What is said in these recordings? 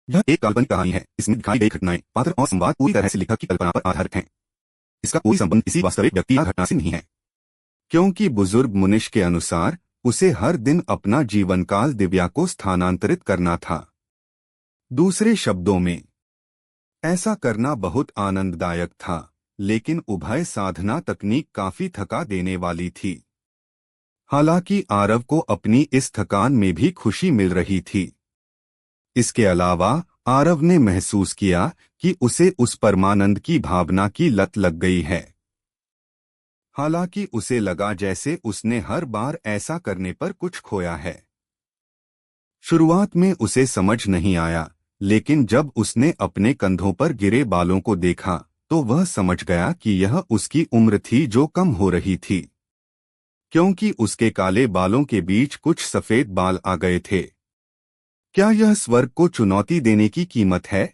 यह एक काल्पनिक कहानी है। इसमें दिखाई गई घटनाएं, पात्र और संवाद पूरी तरह से लेखक की कल्पना पर आधारित हैं। इसका कोई संबंध किसी वास्तविक व्यक्ति या घटना से नहीं है, क्योंकि बुजुर्ग मुनिश के अनुसार उसे हर दिन अपना जीवन काल दिव्या को स्थानांतरित करना था। दूसरे शब्दों में, ऐसा करना बहुत आनंददायक था, लेकिन उभय साधना तकनीक काफी थका देने वाली थी। हालांकि आरव को अपनी इस थकान में भी खुशी मिल रही थी। इसके अलावा आरव ने महसूस किया कि उसे उस परमानंद की भावना की लत लग गई है। हालांकि उसे लगा जैसे उसने हर बार ऐसा करने पर कुछ खोया है। शुरुआत में उसे समझ नहीं आया, लेकिन जब उसने अपने कंधों पर गिरे बालों को देखा तो वह समझ गया कि यह उसकी उम्र थी जो कम हो रही थी, क्योंकि उसके काले बालों के बीच कुछ सफेद बाल आ गए थे। क्या यह स्वर्ग को चुनौती देने की कीमत है?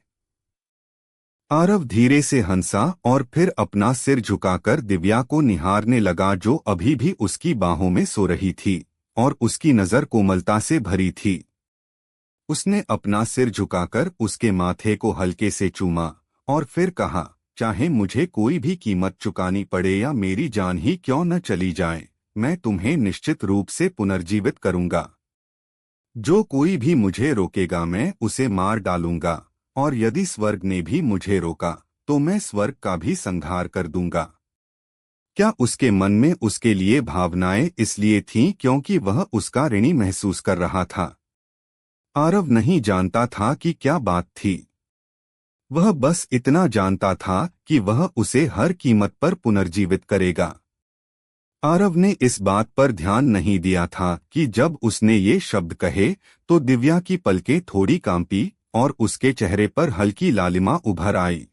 आरव धीरे से हंसा और फिर अपना सिर झुकाकर दिव्या को निहारने लगा, जो अभी भी उसकी बाहों में सो रही थी और उसकी नजर कोमलता से भरी थी। उसने अपना सिर झुकाकर उसके माथे को हल्के से चूमा और फिर कहा, चाहे मुझे कोई भी कीमत चुकानी पड़े या मेरी जान ही क्यों न चली जाए, मैं तुम्हें निश्चित रूप से पुनर्जीवित करूंगा। जो कोई भी मुझे रोकेगा मैं उसे मार डालूंगा, और यदि स्वर्ग ने भी मुझे रोका तो मैं स्वर्ग का भी संहार कर दूंगा। क्या उसके मन में उसके लिए भावनाएं इसलिए थीं क्योंकि वह उसका ऋणी महसूस कर रहा था? आरव नहीं जानता था कि क्या बात थी। वह बस इतना जानता था कि वह उसे हर कीमत पर पुनर्जीवित करेगा। आरव ने इस बात पर ध्यान नहीं दिया था कि जब उसने ये शब्द कहे तो दिव्या की पलकें थोड़ी कांपी और उसके चेहरे पर हल्की लालिमा उभर आई।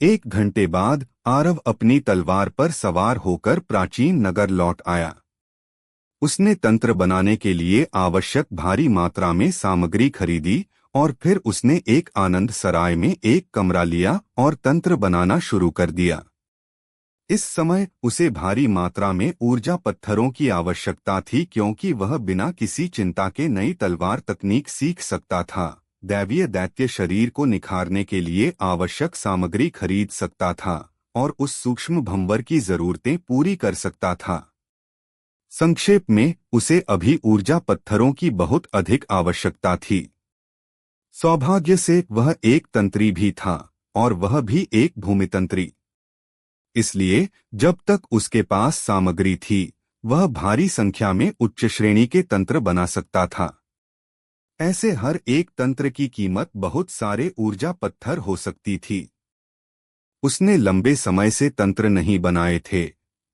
1 घंटे बाद आरव अपनी तलवार पर सवार होकर प्राचीन नगर लौट आया। उसने तंत्र बनाने के लिए आवश्यक भारी मात्रा में सामग्री खरीदी और फिर उसने एक आनंद सराय में एक कमरा लिया और तंत्र बनाना शुरू कर दिया। इस समय उसे भारी मात्रा में ऊर्जा पत्थरों की आवश्यकता थी, क्योंकि वह बिना किसी चिंता के नई तलवार तकनीक सीख सकता था, दैवीय दैत्य शरीर को निखारने के लिए आवश्यक सामग्री खरीद सकता था और उस सूक्ष्म भंवर की जरूरतें पूरी कर सकता था। संक्षेप में, उसे अभी ऊर्जा पत्थरों की बहुत अधिक आवश्यकता थी। सौभाग्य से वह एक तंत्री भी था, और वह भी एक भूमितंत्री। इसलिए जब तक उसके पास सामग्री थी वह भारी संख्या में उच्च श्रेणी के तंत्र बना सकता था। ऐसे हर एक तंत्र की कीमत बहुत सारे ऊर्जा पत्थर हो सकती थी। उसने लंबे समय से तंत्र नहीं बनाए थे,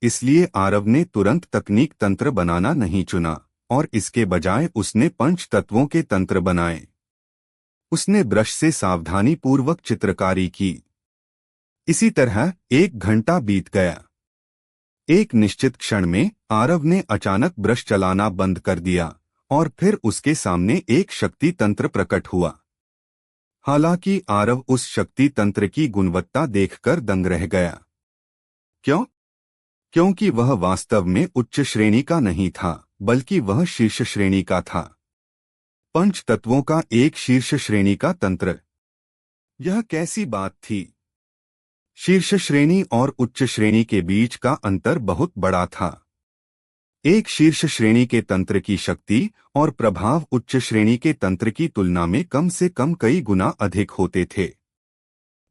इसलिए आरव ने तुरंत तकनीक तंत्र बनाना नहीं चुना और इसके बजाय उसने पंच तत्वों के तंत्र बनाए। उसने ब्रश से सावधानी पूर्वक चित्रकारी की। इसी तरह 1 घंटा बीत गया। एक निश्चित क्षण में आरव ने अचानक ब्रश चलाना बंद कर दिया और फिर उसके सामने एक शक्ति तंत्र प्रकट हुआ। हालांकि आरव उस शक्ति तंत्र की गुणवत्ता देखकर दंग रह गया। क्यों? क्योंकि वह वास्तव में उच्च श्रेणी का नहीं था, बल्कि वह शीर्ष श्रेणी का था। पंच तत्वों का एक शीर्ष श्रेणी का तंत्र। यह कैसी बात थी? शीर्ष श्रेणी और उच्च श्रेणी के बीच का अंतर बहुत बड़ा था। एक शीर्ष श्रेणी के तंत्र की शक्ति और प्रभाव उच्च श्रेणी के तंत्र की तुलना में कम से कम कई गुना अधिक होते थे।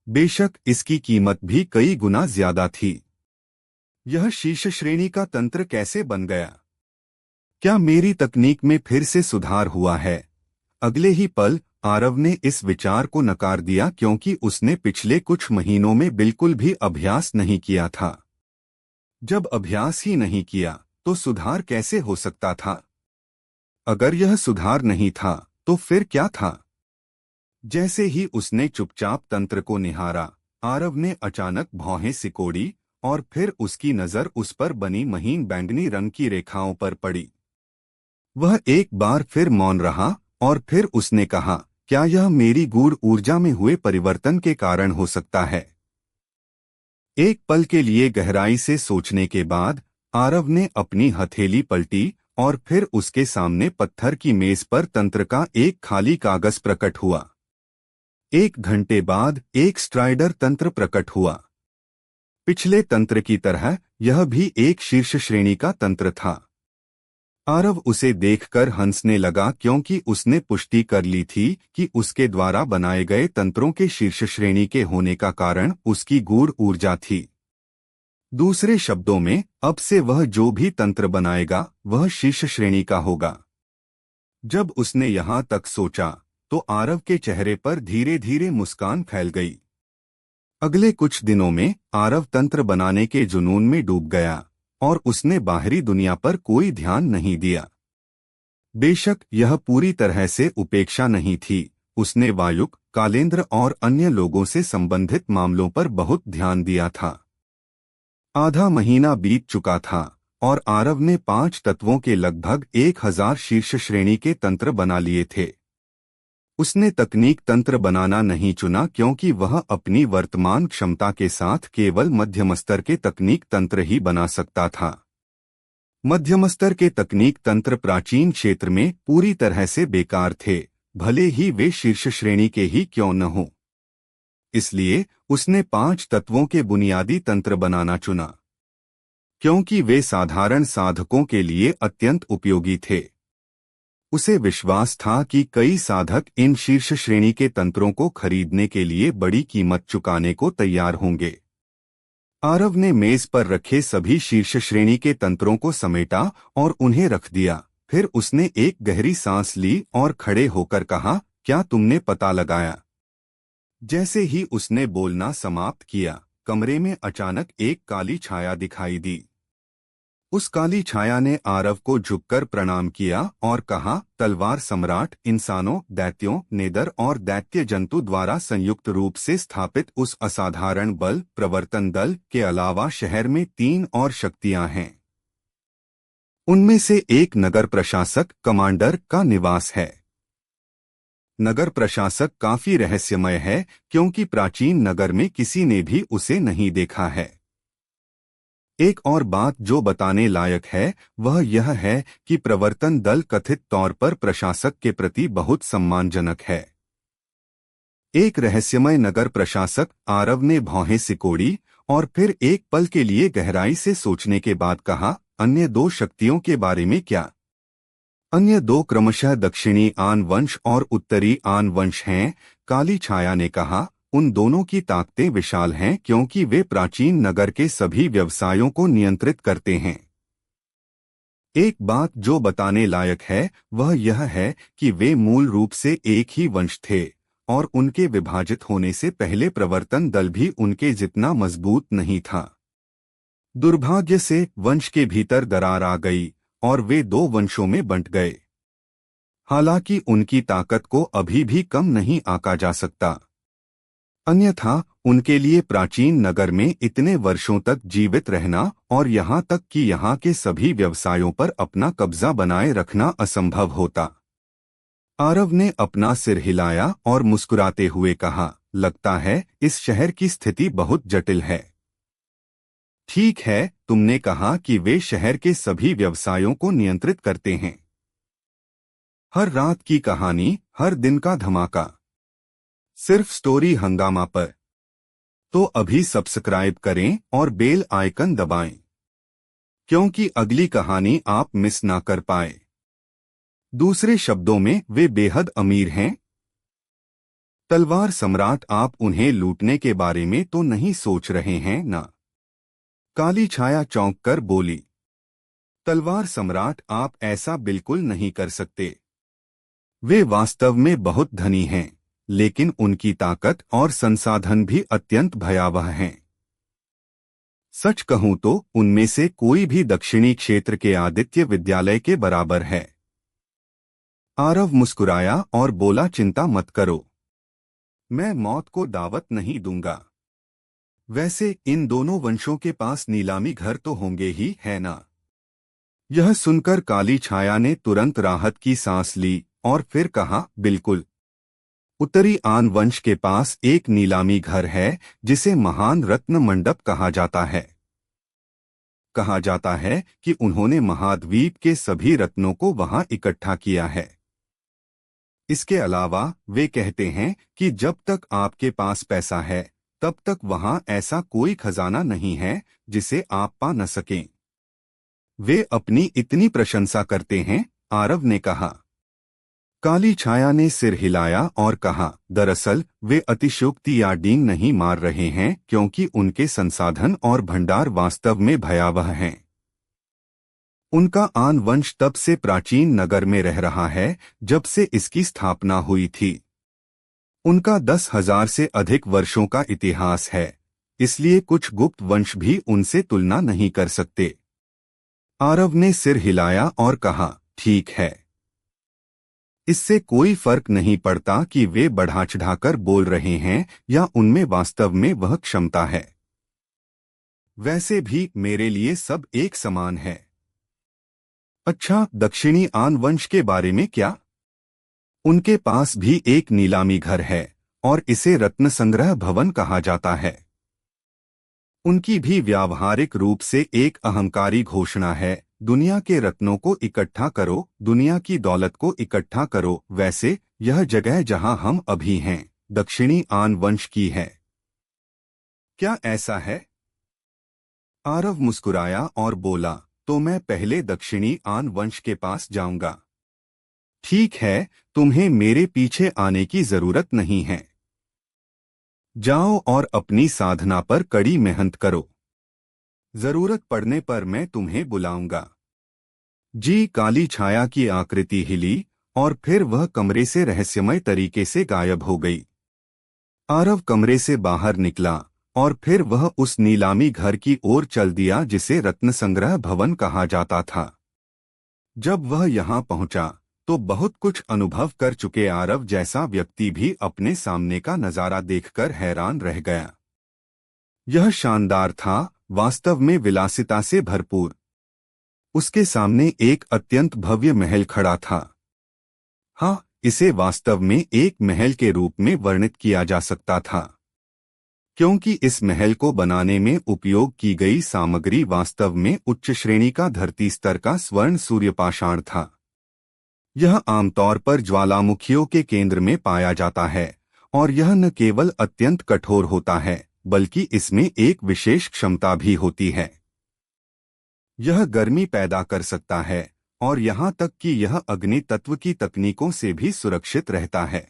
बेशक इसकी कीमत भी कई गुना ज्यादा थी। यह शीर्ष श्रेणी का तंत्र कैसे बन गया? क्या मेरी तकनीक में फिर से सुधार हुआ है? अगले ही पल आरव ने इस विचार को नकार दिया, क्योंकि उसने पिछले कुछ महीनों में बिल्कुल भी अभ्यास नहीं किया था। जब अभ्यास ही नहीं किया तो सुधार कैसे हो सकता था? अगर यह सुधार नहीं था तो फिर क्या था? जैसे ही उसने चुपचाप तंत्र को निहारा, आरव ने अचानक भौहें सिकोड़ी और फिर उसकी नजर उस पर बनी महीन बैंगनी रंग की रेखाओं पर पड़ी। वह एक बार फिर मौन रहा और फिर उसने कहा, क्या यह मेरी गूढ़ ऊर्जा में हुए परिवर्तन के कारण हो सकता है? एक पल के लिए गहराई से सोचने के बाद आरव ने अपनी हथेली पलटी और फिर उसके सामने पत्थर की मेज पर तंत्र का एक खाली कागज प्रकट हुआ। 1 घंटे बाद एक स्ट्राइडर तंत्र प्रकट हुआ। पिछले तंत्र की तरह यह भी एक शीर्ष श्रेणी का तंत्र था। आरव उसे देखकर हंसने लगा क्योंकि उसने पुष्टि कर ली थी कि उसके द्वारा बनाए गए तंत्रों के शीर्ष श्रेणी के होने का कारण उसकी गूढ़ ऊर्जा थी। दूसरे शब्दों में, अब से वह जो भी तंत्र बनाएगा वह शीर्ष श्रेणी का होगा। जब उसने यहाँ तक सोचा तो आरव के चेहरे पर धीरे धीरे मुस्कान फैल गई। अगले कुछ दिनों में आरव तंत्र बनाने के जुनून में डूब गया और उसने बाहरी दुनिया पर कोई ध्यान नहीं दिया। बेशक यह पूरी तरह से उपेक्षा नहीं थी, उसने वायुक, कालेंद्र और अन्य लोगों से संबंधित मामलों पर बहुत ध्यान दिया था। आधा महीना बीत चुका था और आरव ने 5 तत्वों के लगभग 1000 शीर्ष श्रेणी के तंत्र बना लिए थे। उसने तकनीक तंत्र बनाना नहीं चुना क्योंकि वह अपनी वर्तमान क्षमता के साथ केवल मध्यम स्तर के तकनीक तंत्र ही बना सकता था। मध्यम स्तर के तकनीक तंत्र प्राचीन क्षेत्र में पूरी तरह से बेकार थे, भले ही वे शीर्ष श्रेणी के ही क्यों न हों। इसलिए उसने 5 तत्वों के बुनियादी तंत्र बनाना चुना, क्योंकि वे साधारण साधकों के लिए अत्यंत उपयोगी थे। उसे विश्वास था कि कई साधक इन शीर्ष श्रेणी के तंत्रों को खरीदने के लिए बड़ी कीमत चुकाने को तैयार होंगे। आरव ने मेज पर रखे सभी शीर्ष श्रेणी के तंत्रों को समेटा और उन्हें रख दिया। फिर उसने एक गहरी सांस ली और खड़े होकर कहा, क्या तुमने पता लगाया? जैसे ही उसने बोलना समाप्त किया, कमरे में अचानक एक काली छाया दिखाई दी। उस काली छाया ने आरव को झुककर प्रणाम किया और कहा, तलवार सम्राट, इंसानों, दैत्यों, नेदर और दैत्य जंतु द्वारा संयुक्त रूप से स्थापित उस असाधारण बल प्रवर्तन दल के अलावा शहर में 3 और शक्तियां हैं। उनमें से एक नगर प्रशासक कमांडर का निवास है। नगर प्रशासक काफी रहस्यमय है क्योंकि प्राचीन नगर में किसी ने भी उसे नहीं देखा है। एक और बात जो बताने लायक है वह यह है कि प्रवर्तन दल कथित तौर पर प्रशासक के प्रति बहुत सम्मानजनक है। एक रहस्यमय नगर प्रशासक, आरव ने भौहें सिकोड़ी और फिर एक पल के लिए गहराई से सोचने के बाद कहा, अन्य 2 शक्तियों के बारे में क्या? अन्य 2 क्रमशः दक्षिणी आन वंश और उत्तरी आन वंश हैं। काली छाया ने कहा, उन दोनों की ताकतें विशाल हैं क्योंकि वे प्राचीन नगर के सभी व्यवसायों को नियंत्रित करते हैं। एक बात जो बताने लायक है वह यह है कि वे मूल रूप से एक ही वंश थे और उनके विभाजित होने से पहले प्रवर्तन दल भी उनके जितना मजबूत नहीं था। दुर्भाग्य से वंश के भीतर दरार आ गई और वे 2 वंशों में बंट गए। हालांकि उनकी ताकत को अभी भी कम नहीं आंका जा सकता, अन्यथा उनके लिए प्राचीन नगर में इतने वर्षों तक जीवित रहना और यहाँ तक कि यहाँ के सभी व्यवसायों पर अपना कब्जा बनाए रखना असंभव होता। आरव ने अपना सिर हिलाया और मुस्कुराते हुए कहा, लगता है इस शहर की स्थिति बहुत जटिल है। ठीक है, तुमने कहा कि वे शहर के सभी व्यवसायों को नियंत्रित करते हैं। हर रात की कहानी, हर दिन का धमाका, सिर्फ स्टोरी हंगामा पर। तो अभी सब्सक्राइब करें और बेल आइकन दबाएं, क्योंकि अगली कहानी आप मिस ना कर पाए। दूसरे शब्दों में वे बेहद अमीर हैं। तलवार सम्राट, आप उन्हें लूटने के बारे में तो नहीं सोच रहे हैं ना? काली छाया चौंक कर बोली। तलवार सम्राट, आप ऐसा बिल्कुल नहीं कर सकते। वे वास्तव में बहुत धनी हैं, लेकिन उनकी ताकत और संसाधन भी अत्यंत भयावह हैं। सच कहूं तो उनमें से कोई भी दक्षिणी क्षेत्र के आदित्य विद्यालय के बराबर है। आरव मुस्कुराया और बोला, चिंता मत करो, मैं मौत को दावत नहीं दूंगा। वैसे इन दोनों वंशों के पास नीलामी घर तो होंगे ही, है ना? यह सुनकर काली छाया ने तुरंत राहत की सांस ली और फिर कहा, बिल्कुल। उत्तरी आन वंश के पास एक नीलामी घर है जिसे महान रत्न मंडप कहा जाता है। कहा जाता है कि उन्होंने महाद्वीप के सभी रत्नों को वहां इकट्ठा किया है। इसके अलावा वे कहते हैं कि जब तक आपके पास पैसा है तब तक वहां ऐसा कोई खजाना नहीं है जिसे आप पा न सकें। वे अपनी इतनी प्रशंसा करते हैं, आरव ने कहा। काली छाया ने सिर हिलाया और कहा, दरअसल वे अतिशयोक्ति या डींग नहीं मार रहे हैं क्योंकि उनके संसाधन और भंडार वास्तव में भयावह हैं। उनका आन वंश तब से प्राचीन नगर में रह रहा है जब से इसकी स्थापना हुई थी। उनका 10,000 से अधिक वर्षों का इतिहास है, इसलिए कुछ गुप्त वंश भी उनसे तुलना नहीं कर सकते। आरव ने सिर हिलाया और कहा, ठीक है। इससे कोई फर्क नहीं पड़ता कि वे बढ़ा चढ़ाकर बोल रहे हैं या उनमें वास्तव में वह क्षमता है। वैसे भी मेरे लिए सब एक समान है। अच्छा, दक्षिणी आन वंश के बारे में क्या? उनके पास भी एक नीलामी घर है और इसे रत्न संग्रह भवन कहा जाता है। उनकी भी व्यावहारिक रूप से एक अहंकारी घोषणा है, दुनिया के रत्नों को इकट्ठा करो, दुनिया की दौलत को इकट्ठा करो। वैसे यह जगह जहां हम अभी हैं, दक्षिणी आन वंश की है। क्या ऐसा है? आरव मुस्कुराया और बोला, तो मैं पहले दक्षिणी आन वंश के पास जाऊंगा। ठीक है, तुम्हें मेरे पीछे आने की जरूरत नहीं है। जाओ और अपनी साधना पर कड़ी मेहनत करो। जरूरत पड़ने पर मैं तुम्हें बुलाऊंगा। जी। काली छाया की आकृति हिली और फिर वह कमरे से रहस्यमय तरीके से गायब हो गई। आरव कमरे से बाहर निकला और फिर वह उस नीलामी घर की ओर चल दिया जिसे रत्न संग्रह भवन कहा जाता था। जब वह यहां पहुंचा तो बहुत कुछ अनुभव कर चुके आरव जैसा व्यक्ति भी अपने सामने का नजारा देखकर हैरान रह गया। यह शानदार था, वास्तव में विलासिता से भरपूर। उसके सामने एक अत्यंत भव्य महल खड़ा था। हाँ, इसे वास्तव में एक महल के रूप में वर्णित किया जा सकता था, क्योंकि इस महल को बनाने में उपयोग की गई सामग्री वास्तव में उच्च श्रेणी का धरती स्तर का स्वर्ण सूर्यपाषाण था। यह आमतौर पर ज्वालामुखियों के केंद्र में पाया जाता है और यह न केवल अत्यंत कठोर होता है बल्कि इसमें एक विशेष क्षमता भी होती है। यह गर्मी पैदा कर सकता है और यहाँ तक कि यह अग्नि तत्व की तकनीकों से भी सुरक्षित रहता है।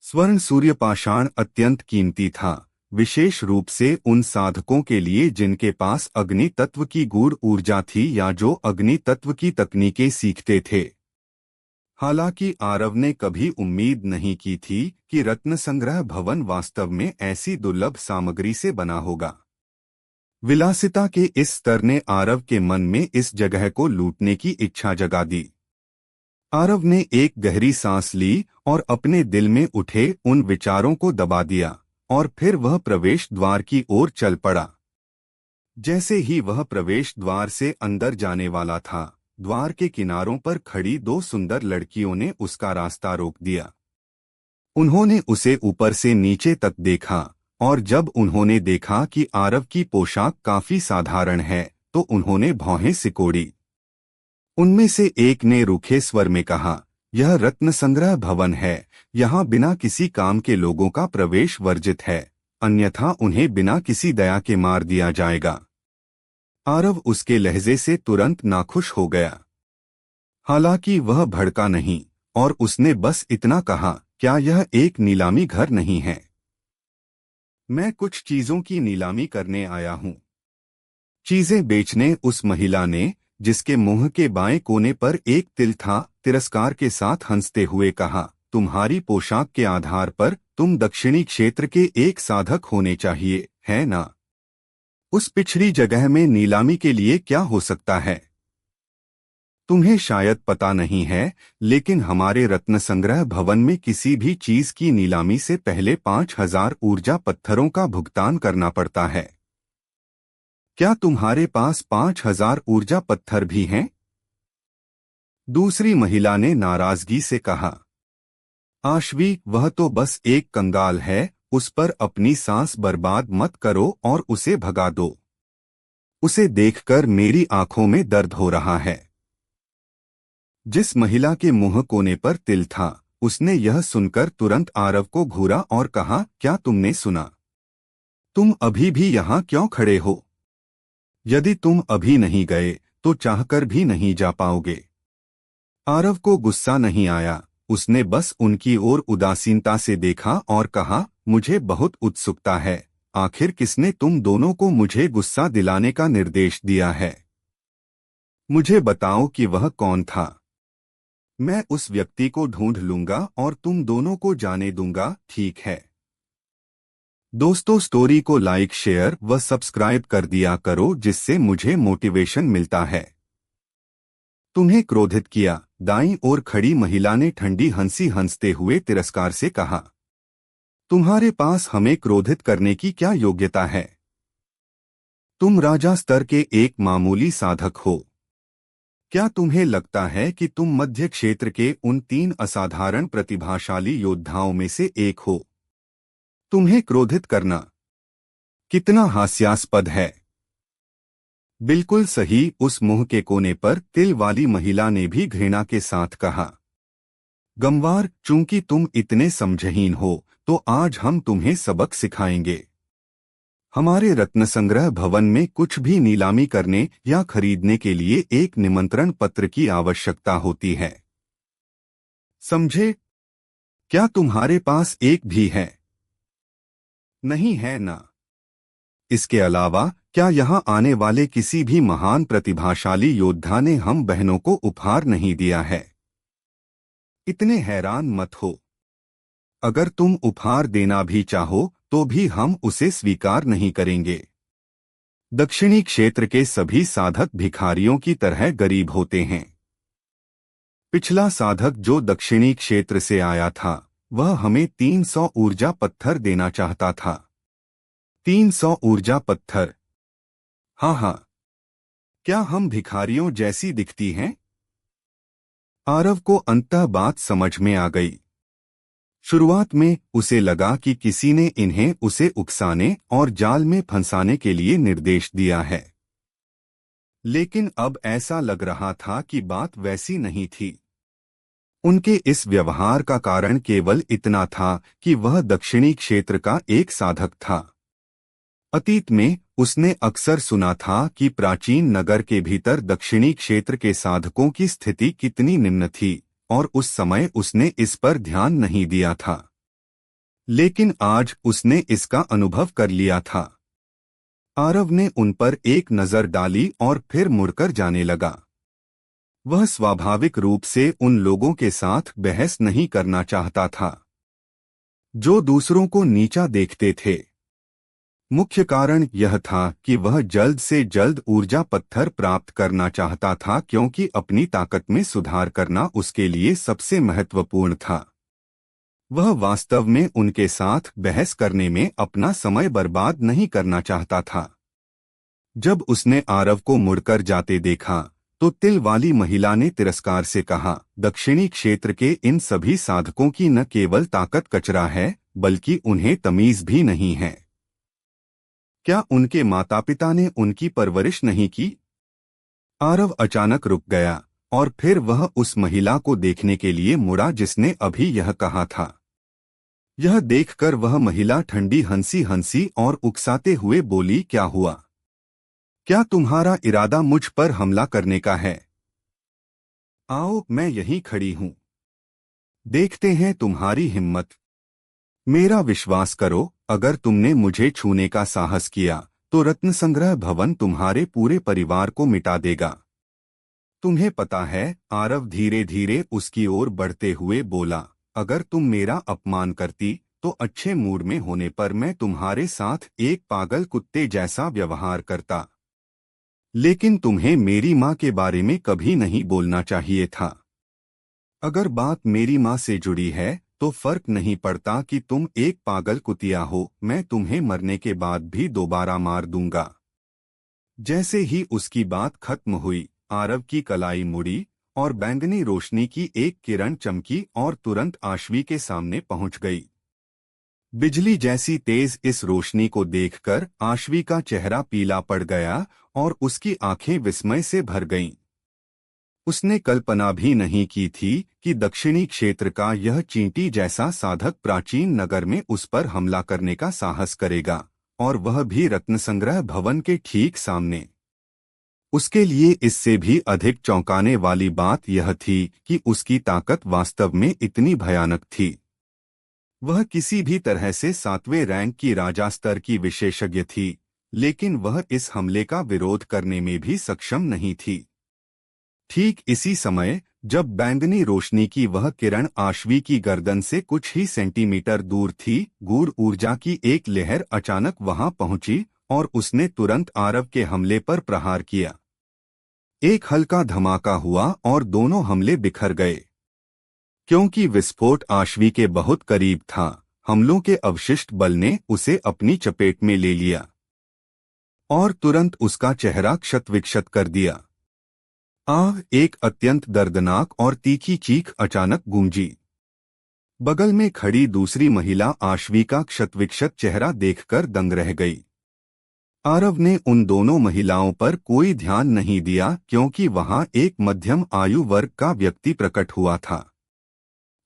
स्वर्ण सूर्यपाषाण अत्यंत कीमती था, विशेष रूप से उन साधकों के लिए जिनके पास अग्नि तत्व की गूढ़ ऊर्जा थी या जो अग्नि तत्व की तकनीकें सीखते थे। हालांकि आरव ने कभी उम्मीद नहीं की थी कि रत्न संग्रह भवन वास्तव में ऐसी दुर्लभ सामग्री से बना होगा। विलासिता के इस स्तर ने आरव के मन में इस जगह को लूटने की इच्छा जगा दी। आरव ने एक गहरी सांस ली और अपने दिल में उठे उन विचारों को दबा दिया और फिर वह प्रवेश द्वार की ओर चल पड़ा। जैसे ही वह प्रवेश द्वार से अंदर जाने वाला था, द्वार के किनारों पर खड़ी दो सुंदर लड़कियों ने उसका रास्ता रोक दिया। उन्होंने उसे ऊपर से नीचे तक देखा और जब उन्होंने देखा कि आरव की पोशाक काफी साधारण है तो उन्होंने भौहें सिकोड़ी। उनमें से एक ने रूखे स्वर में कहा, यह रत्न संग्रह भवन है, यहाँ बिना किसी काम के लोगों का प्रवेश वर्जित है, अन्यथा उन्हें बिना किसी दया के मार दिया जाएगा। आरव उसके लहजे से तुरंत नाखुश हो गया। हालांकि वह भड़का नहीं और उसने बस इतना कहा, क्या यह एक नीलामी घर नहीं है? मैं कुछ चीजों की नीलामी करने आया हूँ। चीजें बेचने उस महिला ने, जिसके मुंह के बाएं कोने पर एक तिल था, तिरस्कार के साथ हंसते हुए कहा, तुम्हारी पोशाक के आधार पर तुम दक्षिणी क्षेत्र के एक साधक होने चाहिए, है ना? उस पिछड़ी जगह में नीलामी के लिए क्या हो सकता है? तुम्हें शायद पता नहीं है, लेकिन हमारे रत्न संग्रह भवन में किसी भी चीज की नीलामी से पहले 5,000 ऊर्जा पत्थरों का भुगतान करना पड़ता है। क्या तुम्हारे पास 5,000 ऊर्जा पत्थर भी हैं? दूसरी महिला ने नाराजगी से कहा, आशवी, वह तो बस एक कंगाल है, उस पर अपनी सांस बर्बाद मत करो और उसे भगा दो। उसे देखकर मेरी आंखों में दर्द हो रहा है। जिस महिला के मुंह कोने पर तिल था, उसने यह सुनकर तुरंत आरव को घूरा और कहा, क्या तुमने सुना? तुम अभी भी यहाँ क्यों खड़े हो? यदि तुम अभी नहीं गए तो चाहकर भी नहीं जा पाओगे। आरव को गुस्सा नहीं आया, उसने बस उनकी ओर उदासीनता से देखा और कहा, मुझे बहुत उत्सुकता है, आखिर किसने तुम दोनों को मुझे गुस्सा दिलाने का निर्देश दिया है? मुझे बताओ कि वह कौन था। मैं उस व्यक्ति को ढूंढ लूंगा और तुम दोनों को जाने दूंगा, ठीक है? दोस्तों, स्टोरी को लाइक, शेयर व सब्सक्राइब कर दिया करो, जिससे मुझे मोटिवेशन मिलता है। तुम्हें क्रोधित किया? दाईं ओर खड़ी महिला ने ठंडी हंसी हंसते हुए तिरस्कार से कहा। तुम्हारे पास हमें क्रोधित करने की क्या योग्यता है? तुम राजा स्तर के एक मामूली साधक हो। क्या तुम्हें लगता है कि तुम मध्य क्षेत्र के उन 3 असाधारण प्रतिभाशाली योद्धाओं में से एक हो? तुम्हें क्रोधित करना कितना हास्यास्पद है। बिल्कुल सही, उस मुंह के कोने पर तिल वाली महिला ने भी घृणा के साथ कहा। गंवार, चूंकि तुम इतने समझहीन हो, तो आज हम तुम्हें सबक सिखाएंगे। हमारे रत्न संग्रह भवन में कुछ भी नीलामी करने या खरीदने के लिए एक निमंत्रण पत्र की आवश्यकता होती है। समझे? क्या तुम्हारे पास एक भी है? नहीं है ना? इसके अलावा क्या यहाँ आने वाले किसी भी महान प्रतिभाशाली योद्धा ने हम बहनों को उपहार नहीं दिया है? इतने हैरान मत हो। अगर तुम उपहार देना भी चाहो तो भी हम उसे स्वीकार नहीं करेंगे। दक्षिणी क्षेत्र के सभी साधक भिखारियों की तरह गरीब होते हैं। पिछला साधक जो दक्षिणी क्षेत्र से आया था, वह हमें 300 ऊर्जा पत्थर देना चाहता था। 300 ऊर्जा पत्थर? हाँ हाँ। क्या हम भिखारियों जैसी दिखती हैं? आरव को अंततः बात समझ में आ गई। शुरुआत में उसे लगा कि किसी ने इन्हें उसे उकसाने और जाल में फंसाने के लिए निर्देश दिया है, लेकिन अब ऐसा लग रहा था कि बात वैसी नहीं थी। उनके इस व्यवहार का कारण केवल इतना था कि वह दक्षिणी क्षेत्र का एक साधक था। अतीत में उसने अक्सर सुना था कि प्राचीन नगर के भीतर दक्षिणी क्षेत्र के साधकों की स्थिति कितनी निम्न थी, और उस समय उसने इस पर ध्यान नहीं दिया था। लेकिन आज उसने इसका अनुभव कर लिया था। आरव ने उन पर एक नजर डाली और फिर मुड़कर जाने लगा। वह स्वाभाविक रूप से उन लोगों के साथ बहस नहीं करना चाहता था जो दूसरों को नीचा देखते थे। मुख्य कारण यह था कि वह जल्द से जल्द ऊर्जा पत्थर प्राप्त करना चाहता था, क्योंकि अपनी ताकत में सुधार करना उसके लिए सबसे महत्वपूर्ण था। वह वास्तव में उनके साथ बहस करने में अपना समय बर्बाद नहीं करना चाहता था। जब उसने आरव को मुड़कर जाते देखा तो तिल वाली महिला ने तिरस्कार से कहा, दक्षिणी क्षेत्र के इन सभी साधकों की न केवल ताकत कचरा है, बल्कि उन्हें तमीज भी नहीं है। क्या उनके माता पिता ने उनकी परवरिश नहीं की? आरव अचानक रुक गया और फिर वह उस महिला को देखने के लिए मुड़ा जिसने अभी यह कहा था। यह देखकर वह महिला ठंडी हंसी हंसी और उकसाते हुए बोली, क्या हुआ? क्या तुम्हारा इरादा मुझ पर हमला करने का है? आओ, मैं यहीं खड़ी हूं। देखते हैं तुम्हारी हिम्मत। मेरा विश्वास करो, अगर तुमने मुझे छूने का साहस किया तो रत्न संग्रह भवन तुम्हारे पूरे परिवार को मिटा देगा। तुम्हें पता है, आरव धीरे धीरे उसकी ओर बढ़ते हुए बोला, अगर तुम मेरा अपमान करती तो अच्छे मूड में होने पर मैं तुम्हारे साथ एक पागल कुत्ते जैसा व्यवहार करता। लेकिन तुम्हें मेरी माँ के बारे में कभी नहीं बोलना चाहिए था। अगर बात मेरी माँ से जुड़ी है तो फर्क नहीं पड़ता कि तुम एक पागल कुतिया हो, मैं तुम्हें मरने के बाद भी दोबारा मार दूंगा। जैसे ही उसकी बात खत्म हुई, आरव की कलाई मुड़ी और बैंगनी रोशनी की एक किरण चमकी और तुरंत आश्वी के सामने पहुंच गई। बिजली जैसी तेज इस रोशनी को देखकर आश्वी का चेहरा पीला पड़ गया और उसकी आंखें विस्मय से भर गईं। उसने कल्पना भी नहीं की थी कि दक्षिणी क्षेत्र का यह चींटी जैसा साधक प्राचीन नगर में उस पर हमला करने का साहस करेगा, और वह भी रत्नसंग्रह भवन के ठीक सामने। उसके लिए इससे भी अधिक चौंकाने वाली बात यह थी कि उसकी ताकत वास्तव में इतनी भयानक थी। वह किसी भी तरह से 7वें रैंक की राजा स्तर की विशेषज्ञ थी, लेकिन वह इस हमले का विरोध करने में भी सक्षम नहीं थी। ठीक इसी समय जब बैंगनी रोशनी की वह किरण आश्वी की गर्दन से कुछ ही सेंटीमीटर दूर थी, गूढ़ ऊर्जा की एक लहर अचानक वहां पहुंची और उसने तुरंत आरव के हमले पर प्रहार किया। एक हल्का धमाका हुआ और दोनों हमले बिखर गए। क्योंकि विस्फोट आश्वी के बहुत करीब था, हमलों के अवशिष्ट बल ने उसे अपनी चपेट में ले लिया और तुरंत उसका चेहरा क्षत-विक्षत कर दिया। एक अत्यंत दर्दनाक और तीखी चीख अचानक गूंजी। बगल में खड़ी दूसरी महिला आश्वी का क्षत-विक्षत चेहरा देखकर दंग रह गई। आरव ने उन दोनों महिलाओं पर कोई ध्यान नहीं दिया क्योंकि वहां एक मध्यम आयु वर्ग का व्यक्ति प्रकट हुआ था।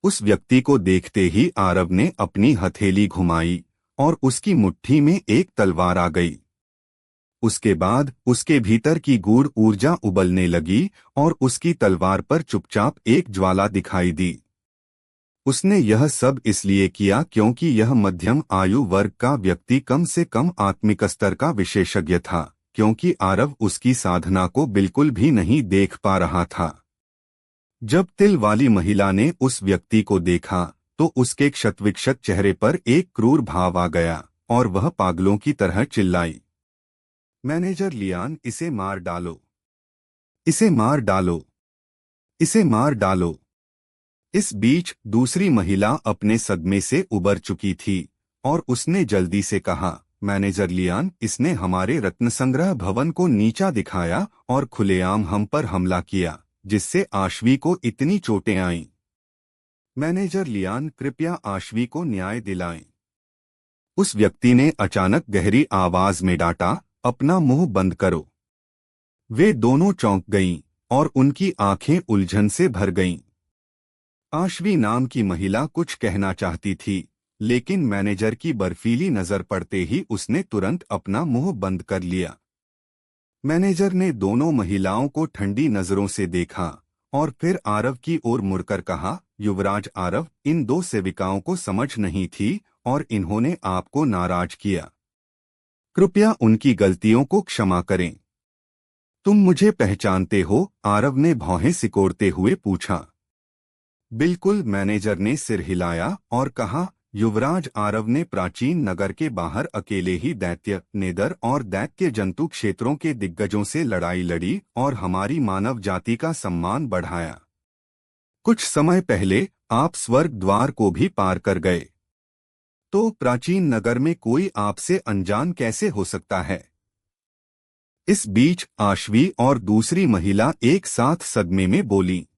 उस व्यक्ति को देखते ही आरव ने अपनी हथेली घुमाई और उसकी मुट्ठी में एक तलवार आ गई। उसके बाद उसके भीतर की गूढ़ ऊर्जा उबलने लगी और उसकी तलवार पर चुपचाप एक ज्वाला दिखाई दी। उसने यह सब इसलिए किया क्योंकि यह मध्यम आयु वर्ग का व्यक्ति कम से कम आत्मिक स्तर का विशेषज्ञ था, क्योंकि आरव उसकी साधना को बिल्कुल भी नहीं देख पा रहा था। जब तिल वाली महिला ने उस व्यक्ति को देखा तो उसके क्षत-विक्षत चेहरे पर एक क्रूर भाव आ गया और वह पागलों की तरह चिल्लाई, मैनेजर लियान, इसे मार डालो, इसे मार डालो, इसे मार डालो। इस बीच दूसरी महिला अपने सदमे से उबर चुकी थी और उसने जल्दी से कहा, मैनेजर लियान, इसने हमारे रत्नसंग्रह भवन को नीचा दिखाया और खुलेआम हम पर हमला किया, जिससे आश्वी को इतनी चोटें आईं। मैनेजर लियान, कृपया आश्वी को न्याय दिलाएं। उस व्यक्ति ने अचानक गहरी आवाज में डांटा, अपना मुंह बंद करो। वे दोनों चौंक गईं और उनकी आंखें उलझन से भर गईं। आश्वी नाम की महिला कुछ कहना चाहती थी, लेकिन मैनेजर की बर्फीली नजर पड़ते ही उसने तुरंत अपना मुंह बंद कर लिया। मैनेजर ने दोनों महिलाओं को ठंडी नजरों से देखा और फिर आरव की ओर मुड़कर कहा, युवराज आरव, इन दो सेविकाओं को समझ नहीं थी और इन्होंने आपको नाराज किया। कृपया उनकी गलतियों को क्षमा करें। तुम मुझे पहचानते हो? आरव ने भौहें सिकोड़ते हुए पूछा। बिल्कुल, मैनेजर ने सिर हिलाया और कहा, युवराज आरव ने प्राचीन नगर के बाहर अकेले ही दैत्य, नेदर और दैत्य जंतु क्षेत्रों के दिग्गजों से लड़ाई लड़ी और हमारी मानव जाति का सम्मान बढ़ाया। कुछ समय पहले आप स्वर्ग द्वार को भी पार कर गए। तो प्राचीन नगर में कोई आपसे अनजान कैसे हो सकता है? इस बीच आश्वी और दूसरी महिला एक साथ सदमे में बोली,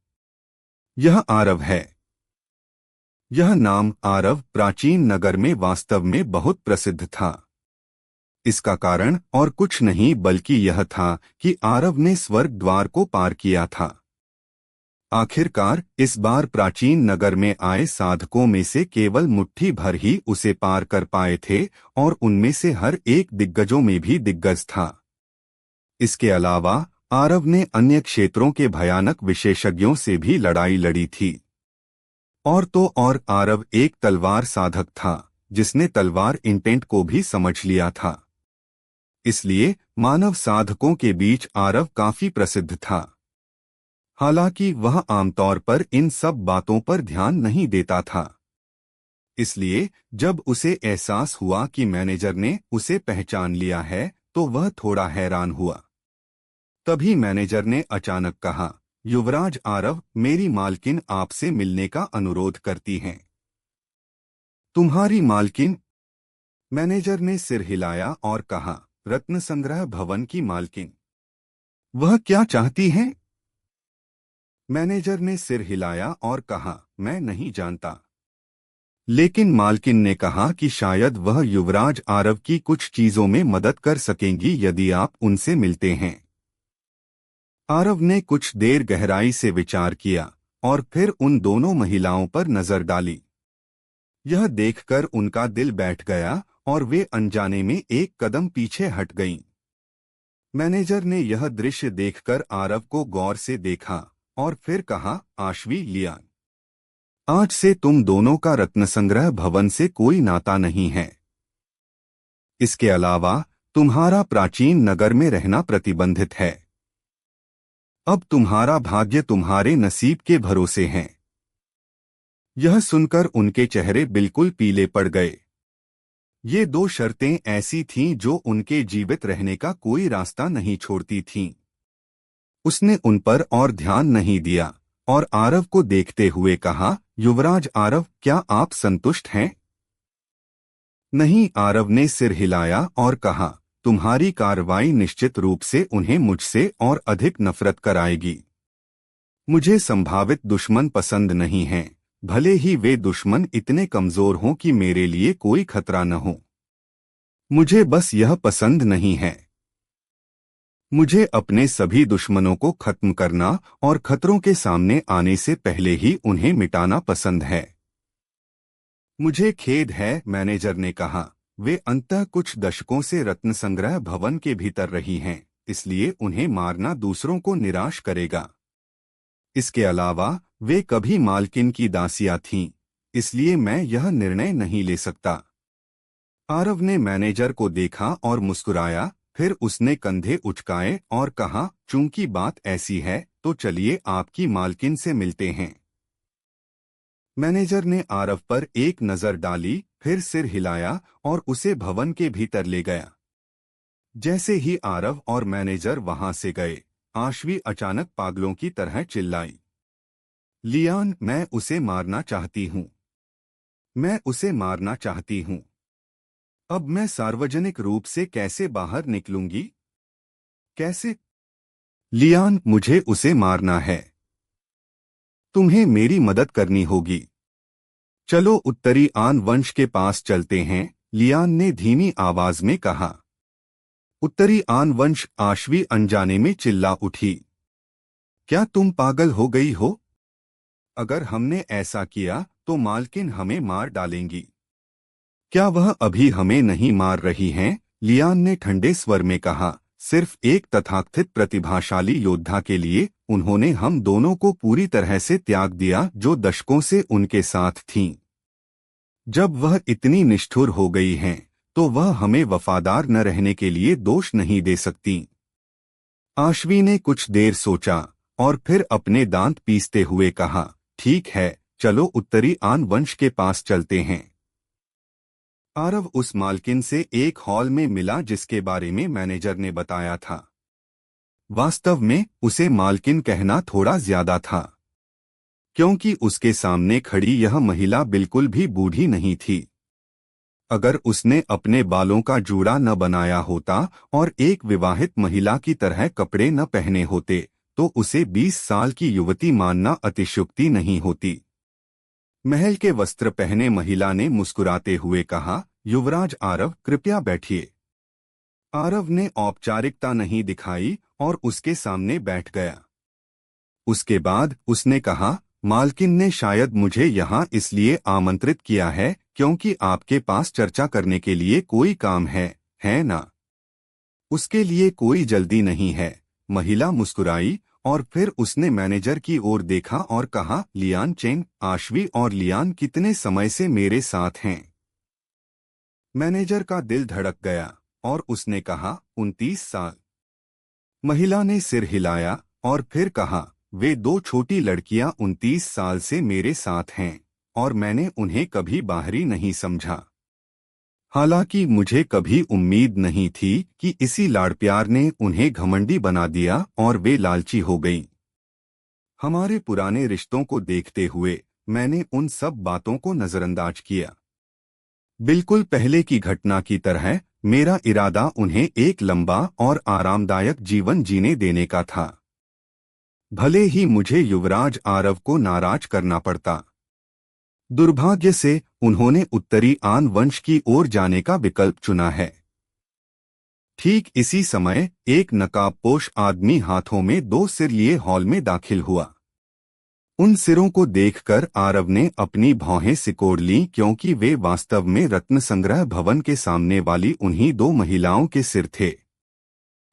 यह आरव है। यह नाम आरव प्राचीन नगर में वास्तव में बहुत प्रसिद्ध था। इसका कारण और कुछ नहीं बल्कि यह था कि आरव ने स्वर्ग द्वार को पार किया था। आखिरकार इस बार प्राचीन नगर में आए साधकों में से केवल मुट्ठी भर ही उसे पार कर पाए थे और उनमें से हर एक दिग्गजों में भी दिग्गज था। इसके अलावा आरव ने अन्य क्षेत्रों के भयानक विशेषज्ञों से भी लड़ाई लड़ी थी। और तो और आरव एक तलवार साधक था जिसने तलवार इंटेंट को भी समझ लिया था। इसलिए मानव साधकों के बीच आरव काफी प्रसिद्ध था। हालांकि वह आमतौर पर इन सब बातों पर ध्यान नहीं देता था। इसलिए जब उसे एहसास हुआ कि मैनेजर ने उसे पहचान लिया है तो वह थोड़ा हैरान हुआ। तभी मैनेजर ने अचानक कहा, युवराज आरव, मेरी मालकिन आपसे मिलने का अनुरोध करती हैं। तुम्हारी मालकिन? मैनेजर ने सिर हिलाया और कहा, रत्नसंग्रह भवन की मालकिन। वह क्या चाहती हैं? मैनेजर ने सिर हिलाया और कहा, मैं नहीं जानता। लेकिन मालकिन ने कहा कि शायद वह युवराज आरव की कुछ चीजों में मदद कर सकेंगी यदि आप उनसे मिलते हैं। आरव ने कुछ देर गहराई से विचार किया और फिर उन दोनों महिलाओं पर नजर डाली। यह देखकर उनका दिल बैठ गया और वे अनजाने में एक कदम पीछे हट गईं। मैनेजर ने यह दृश्य देखकर आरव को गौर से देखा और फिर कहा, आश्वी लियान, आज से तुम दोनों का रत्नसंग्रह भवन से कोई नाता नहीं है। इसके अलावा तुम्हारा प्राचीन नगर में रहना प्रतिबंधित है। अब तुम्हारा भाग्य तुम्हारे नसीब के भरोसे है। यह सुनकर उनके चेहरे बिल्कुल पीले पड़ गए। ये दो शर्तें ऐसी थीं जो उनके जीवित रहने का कोई रास्ता नहीं छोड़ती थीं। उसने उन पर और ध्यान नहीं दिया और आरव को देखते हुए कहा, युवराज आरव, क्या आप संतुष्ट हैं? नहीं, आरव ने सिर हिलाया और कहा, तुम्हारी कार्रवाई निश्चित रूप से उन्हें मुझसे और अधिक नफरत कराएगी। मुझे संभावित दुश्मन पसंद नहीं हैं, भले ही वे दुश्मन इतने कमजोर हों कि मेरे लिए कोई खतरा न हो। मुझे बस यह पसंद नहीं है। मुझे अपने सभी दुश्मनों को खत्म करना और खतरों के सामने आने से पहले ही उन्हें मिटाना पसंद है। मुझे खेद है, मैनेजर ने कहा, वे अंततः कुछ दशकों से रत्न संग्रह भवन के भीतर रही हैं, इसलिए उन्हें मारना दूसरों को निराश करेगा। इसके अलावा वे कभी मालकिन की दासियां थीं, इसलिए मैं यह निर्णय नहीं ले सकता। आरव ने मैनेजर को देखा और मुस्कुराया, फिर उसने कंधे उचकाए और कहा, चूंकि बात ऐसी है तो चलिए आपकी मालकिन से मिलते हैं। मैनेजर ने आरव पर एक नजर डाली, फिर सिर हिलाया और उसे भवन के भीतर ले गया। जैसे ही आरव और मैनेजर वहां से गए, आश्वी अचानक पागलों की तरह चिल्लाई, लियान, मैं उसे मारना चाहती हूं। मैं उसे मारना चाहती हूं। अब मैं सार्वजनिक रूप से कैसे बाहर निकलूंगी? कैसे? लियान, मुझे उसे मारना है। तुम्हें मेरी मदद करनी होगी। चलो उत्तरी आन वंश के पास चलते हैं, लियान ने धीमी आवाज में कहा। उत्तरी आन वंश, आश्वी अनजाने में चिल्ला उठी। क्या तुम पागल हो गई हो? अगर हमने ऐसा किया तो मालकिन हमें मार डालेंगी। क्या वह अभी हमें नहीं मार रही हैं? लियान ने ठंडे स्वर में कहा। सिर्फ एक तथाकथित प्रतिभाशाली योद्धा के लिए उन्होंने हम दोनों को पूरी तरह से त्याग दिया जो दशकों से उनके साथ थीं। जब वह इतनी निष्ठुर हो गई हैं, तो वह हमें वफादार न रहने के लिए दोष नहीं दे सकती। आश्वी ने कुछ देर सोचा और फिर अपने दांत पीसते हुए कहा, ठीक है, चलो उत्तरी आन वंश के पास चलते हैं। आरव उस मालकिन से एक हॉल में मिला जिसके बारे में मैनेजर ने बताया था। वास्तव में उसे मालकिन कहना थोड़ा ज्यादा था, क्योंकि उसके सामने खड़ी यह महिला बिल्कुल भी बूढ़ी नहीं थी। अगर उसने अपने बालों का जूड़ा न बनाया होता और एक विवाहित महिला की तरह कपड़े न पहने होते, तो उसे 20 साल की युवती मानना अतिशयोक्ति नहीं होती। महल के वस्त्र पहने महिला ने मुस्कुराते हुए कहा, युवराज आरव, कृपया बैठिए। आरव ने औपचारिकता नहीं दिखाई और उसके सामने बैठ गया। उसके बाद उसने कहा, मालकिन ने शायद मुझे यहाँ इसलिए आमंत्रित किया है क्योंकि आपके पास चर्चा करने के लिए कोई काम है ना? उसके लिए कोई जल्दी नहीं है। महिला मुस्कुराई और फिर उसने मैनेजर की ओर देखा और कहा, लियान चेंग, आश्वी और लियान कितने समय से मेरे साथ हैं? मैनेजर का दिल धड़क गया और उसने कहा, 29 साल। महिला ने सिर हिलाया और फिर कहा, वे दो छोटी लड़कियां 29 साल से मेरे साथ हैं और मैंने उन्हें कभी बाहरी नहीं समझा। हालांकि मुझे कभी उम्मीद नहीं थी कि इसी लाड़ प्यार ने उन्हें घमंडी बना दिया और वे लालची हो गईं। हमारे पुराने रिश्तों को देखते हुए मैंने उन सब बातों को नजरअंदाज किया। बिल्कुल पहले की घटना की तरह मेरा इरादा उन्हें एक लंबा और आरामदायक जीवन जीने देने का था, भले ही मुझे युवराज आरव को नाराज करना पड़ता। दुर्भाग्य से उन्होंने उत्तरी आन वंश की ओर जाने का विकल्प चुना है। ठीक इसी समय एक नकाबपोश आदमी हाथों में 2 सिर लिए हॉल में दाखिल हुआ। उन सिरों को देखकर आरव ने अपनी भौहें सिकोड़ लीं, क्योंकि वे वास्तव में रत्न संग्रह भवन के सामने वाली उन्हीं 2 महिलाओं के सिर थे।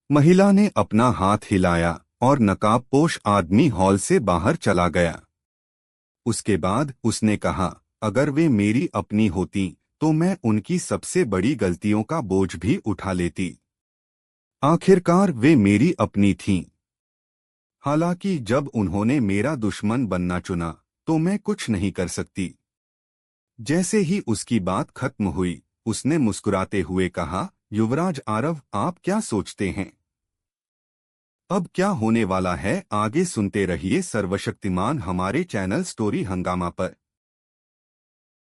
महिला ने अपना हाथ हिलाया और नकाबपोश आदमी हॉल से बाहर चला गया। उसके बाद उसने कहा, अगर वे मेरी अपनी होती तो मैं उनकी सबसे बड़ी गलतियों का बोझ भी उठा लेती। आखिरकार वे मेरी अपनी थीं। हालांकि जब उन्होंने मेरा दुश्मन बनना चुना तो मैं कुछ नहीं कर सकती। जैसे ही उसकी बात खत्म हुई, उसने मुस्कुराते हुए कहा, युवराज आरव, आप क्या सोचते हैं? अब क्या होने वाला है आगे सुनते रहिए सर्वशक्तिमान हमारे चैनल स्टोरी हंगामा पर।